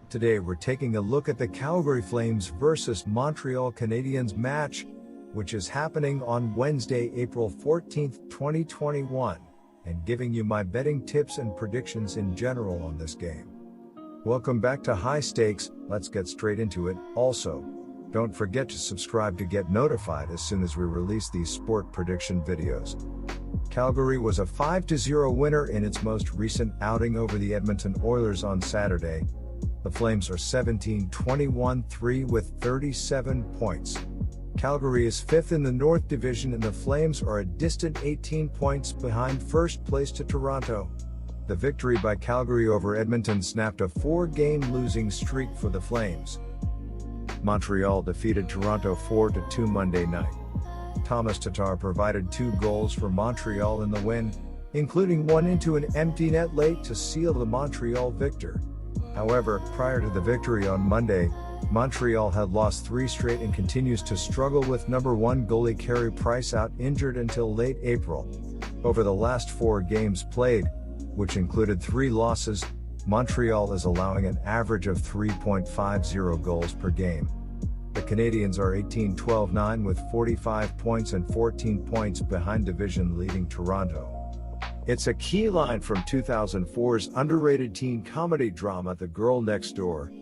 Today we're taking a look at the Calgary Flames versus Montreal Canadiens match, which is happening on Wednesday, April 14th, 2021, and giving you my betting tips and predictions in general on this game. Welcome back to High Stakes. Let's get straight into it. Also, don't forget to subscribe to get notified as soon as we release these sport prediction videos. Calgary was a 5-0 winner in its most recent outing over the Edmonton Oilers on Saturday. The Flames are 17-21-3 with 37 points. Calgary is 5th in the North Division and the Flames are a distant 18 points behind first place to Toronto. The victory by Calgary over Edmonton snapped a 4-game losing streak for the Flames. Montreal defeated Toronto 4-2 Monday night. Thomas Tatar provided 2 goals for Montreal in the win, including one into an empty net late to seal the Montreal victor. However, prior to the victory on Monday, Montreal had lost 3 straight and continues to struggle with number 1 goalie Carey Price out injured until late April. Over the last 4 games played, which included 3 losses, Montreal is allowing an average of 3.50 goals per game. The Canadiens are 18-12-9 with 45 points and 14 points behind division-leading Toronto. It's a key line from 2004's underrated teen comedy drama The Girl Next Door.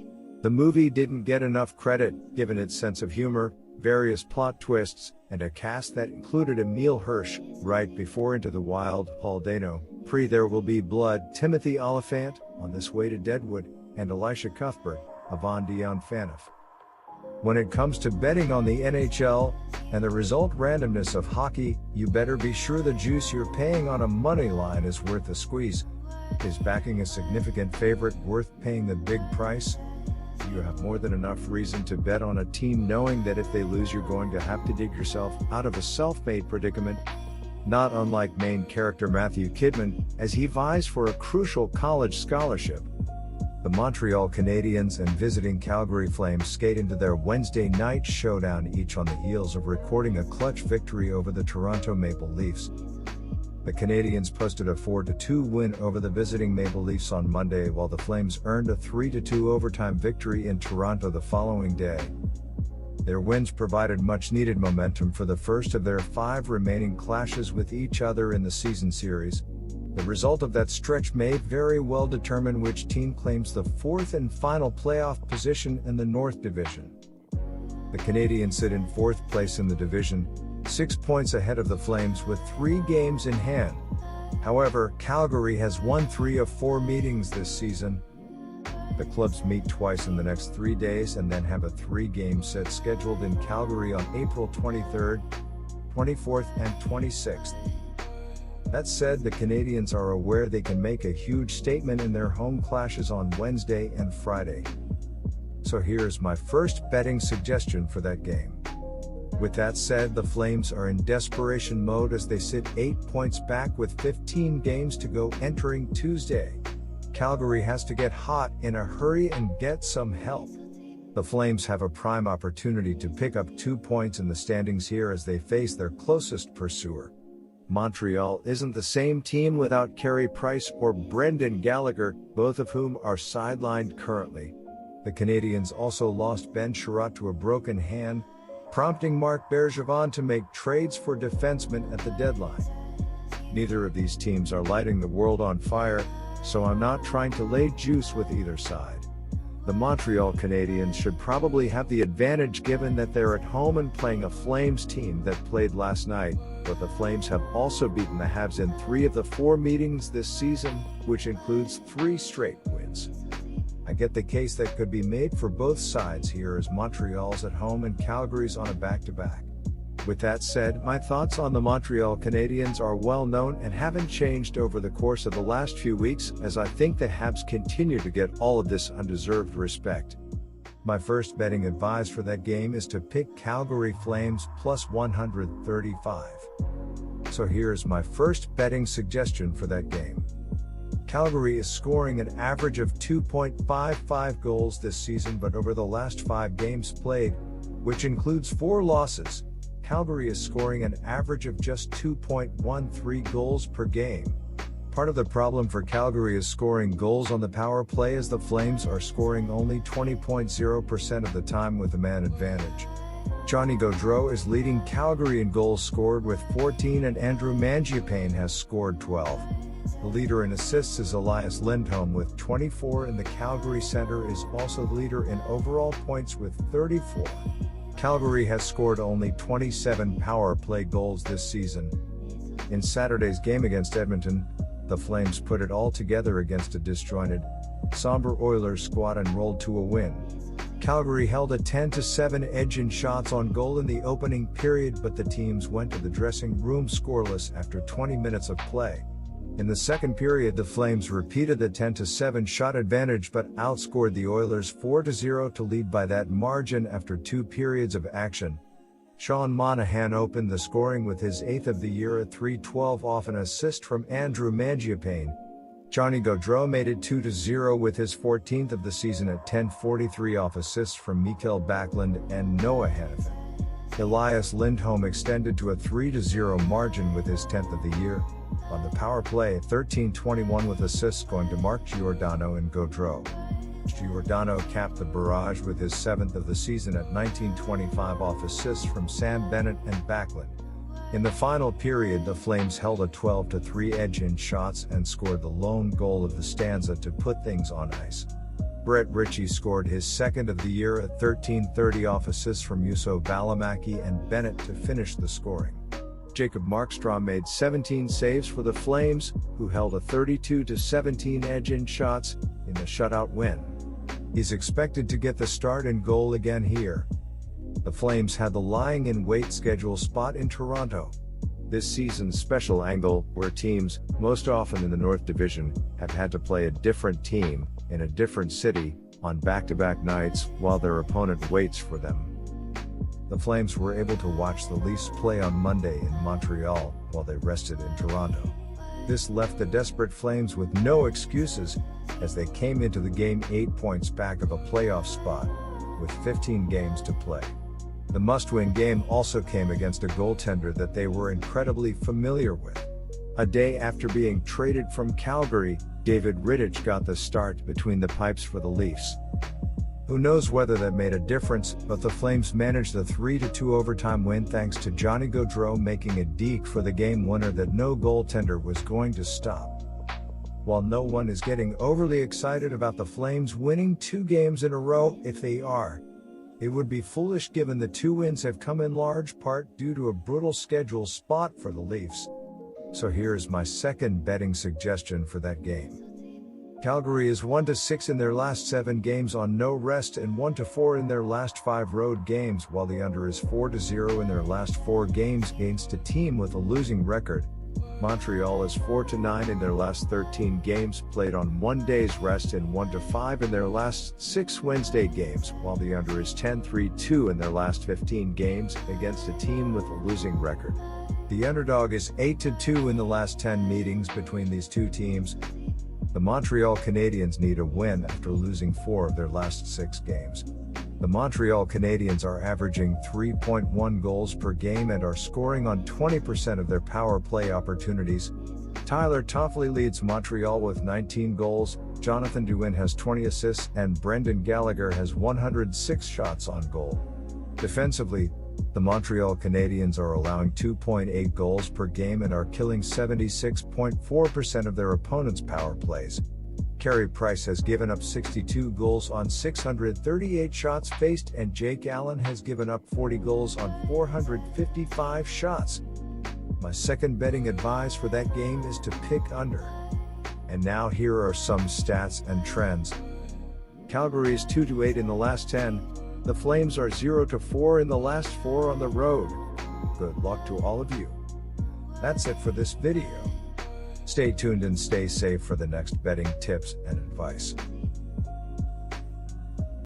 The movie didn't get enough credit, given its sense of humor, various plot twists, and a cast that included Emile Hirsch, right before Into the Wild, Paul Dano, There Will Be Blood, Timothy Oliphant, On This Way to Deadwood, and Elisha Cuthbert, Yvonne Dion Phaneuf. When it comes to betting on the NHL, and the result randomness of hockey, you better be sure the juice you're paying on a money line is worth the squeeze. Is backing a significant favorite worth paying the big price? You have more than enough reason to bet on a team knowing that if they lose you're going to have to dig yourself out of a self-made predicament. Not unlike main character Matthew Kidman, as he vies for a crucial college scholarship. The Montreal Canadiens and visiting Calgary Flames skate into their Wednesday night showdown each on the heels of recording a clutch victory over the Toronto Maple Leafs. The Canadiens posted a 4-2 win over the visiting Maple Leafs on Monday, while the Flames earned a 3-2 overtime victory in Toronto the following day. Their wins provided much-needed momentum for the first of their 5 remaining clashes with each other in the season series. The result of that stretch may very well determine which team claims the 4th and final playoff position in the North Division. The Canadiens sit in 4th place in the division, 6 points ahead of the Flames with 3 games in hand. However, Calgary has won 3 of 4 meetings this season. The clubs meet twice in the next 3 days and then have a 3-game set scheduled in Calgary on April 23rd, 24th and 26th. That said, the Canadiens are aware they can make a huge statement in their home clashes on Wednesday and Friday. So here's my first betting suggestion for that game. With that said, the Flames are in desperation mode as they sit 8 points back with 15 games to go entering Tuesday. Calgary has to get hot in a hurry and get some help. The Flames have a prime opportunity to pick up 2 points in the standings here as they face their closest pursuer. Montreal isn't the same team without Carey Price or Brendan Gallagher, both of whom are sidelined currently. The Canadiens also lost Ben Chiarot to a broken hand, prompting Marc Bergevin to make trades for defensemen at the deadline. Neither of these teams are lighting the world on fire, so I'm not trying to lay juice with either side. The Montreal Canadiens should probably have the advantage given that they're at home and playing a Flames team that played last night, but the Flames have also beaten the Habs in 3 of the 4 meetings this season, which includes 3 straight wins. I get the case that could be made for both sides here as Montreal's at home and Calgary's on a back-to-back. With that said, my thoughts on the Montreal Canadiens are well known and haven't changed over the course of the last few weeks, as I think the Habs continue to get all of this undeserved respect. My first betting advice for that game is to pick Calgary Flames plus 135. So here's my first betting suggestion for that game. Calgary is scoring an average of 2.55 goals this season, but over the last 5 games played, which includes 4 losses, Calgary is scoring an average of just 2.13 goals per game. Part of the problem for Calgary is scoring goals on the power play, as the Flames are scoring only 20.0% of the time with a man advantage. Johnny Gaudreau is leading Calgary in goals scored with 14, and Andrew Mangiapane has scored 12. The leader in assists is Elias Lindholm with 24, and the Calgary center is also the leader in overall points with 34. Calgary has scored only 27 power play goals this season. In Saturday's game against Edmonton, the Flames put it all together against a disjointed, somber Oilers squad and rolled to a win. Calgary held a 10-7 edge in shots on goal in the opening period, but the teams went to the dressing room scoreless after 20 minutes of play. In the second period, the Flames repeated the 10-7 shot advantage but outscored the Oilers 4-0 to lead by that margin after 2 periods of action. Sean Monahan opened the scoring with his 8th of the year at 3:12 off an assist from Andrew Mangiapane. Johnny Gaudreau made it 2-0 with his 14th of the season at 10:43 off assists from Mikael Backlund and Noah Hanifin. Elias Lindholm extended to a 3-0 margin with his 10th of the year on the power play at 13:21 with assists going to Mark Giordano and Gaudreau. Giordano capped the barrage with his 7th of the season at 19:25 off assists from Sam Bennett and Backlund. In the final period, the Flames held a 12-3 edge in shots and scored the lone goal of the stanza to put things on ice. Brett Ritchie scored his 2nd of the year at 13:30 off assists from Juuso Välimäki and Bennett to finish the scoring. Jacob Markstrom made 17 saves for the Flames, who held a 32-17 edge in shots in the shutout win. He's expected to get the start and goal again here. The Flames had the lying-in-wait schedule spot in Toronto. This season's special angle, where teams, most often in the North Division, have had to play a different team, in a different city, on back-to-back nights, while their opponent waits for them. The Flames were able to watch the Leafs play on Monday in Montreal, while they rested in Toronto. This left the desperate Flames with no excuses, as they came into the game 8 points back of a playoff spot, with 15 games to play. The must-win game also came against a goaltender that they were incredibly familiar with. A day after being traded from Calgary, David Rittich got the start between the pipes for the Leafs. Who knows whether that made a difference, but the Flames managed the 3-2 overtime win thanks to Johnny Gaudreau making a deke for the game winner that no goaltender was going to stop. While no one is getting overly excited about the Flames winning 2 games in a row, if they are, it would be foolish given the 2 wins have come in large part due to a brutal schedule spot for the Leafs. So here's my second betting suggestion for that game. Calgary is 1-6 in their last 7 games on no rest and 1-4 in their last 5 road games, while the under is 4-0 in their last 4 games against a team with a losing record. Montreal is 4-9 in their last 13 games played on 1 day's rest and 1-5 in their last 6 Wednesday games, while the under is 10-3-2 in their last 15 games against a team with a losing record. The underdog is 8-2 in the last 10 meetings between these two teams. The Montreal Canadiens need a win after losing 4 of their last 6 games. The Montreal Canadiens are averaging 3.1 goals per game and are scoring on 20% of their power play opportunities. Tyler Toffoli leads Montreal with 19 goals, Jonathan Drouin has 20 assists, and Brendan Gallagher has 106 shots on goal. Defensively, the Montreal Canadiens are allowing 2.8 goals per game and are killing 76.4% of their opponents' power plays. Carey Price has given up 62 goals on 638 shots faced, and Jake Allen has given up 40 goals on 455 shots. My second betting advice for that game is to pick under. And now here are some stats and trends. Calgary is 2-8 in the last 10. The Flames are 0-4 in the last 4 on the road. Good luck to all of you. That's it for this video. Stay tuned and stay safe for the next betting tips and advice.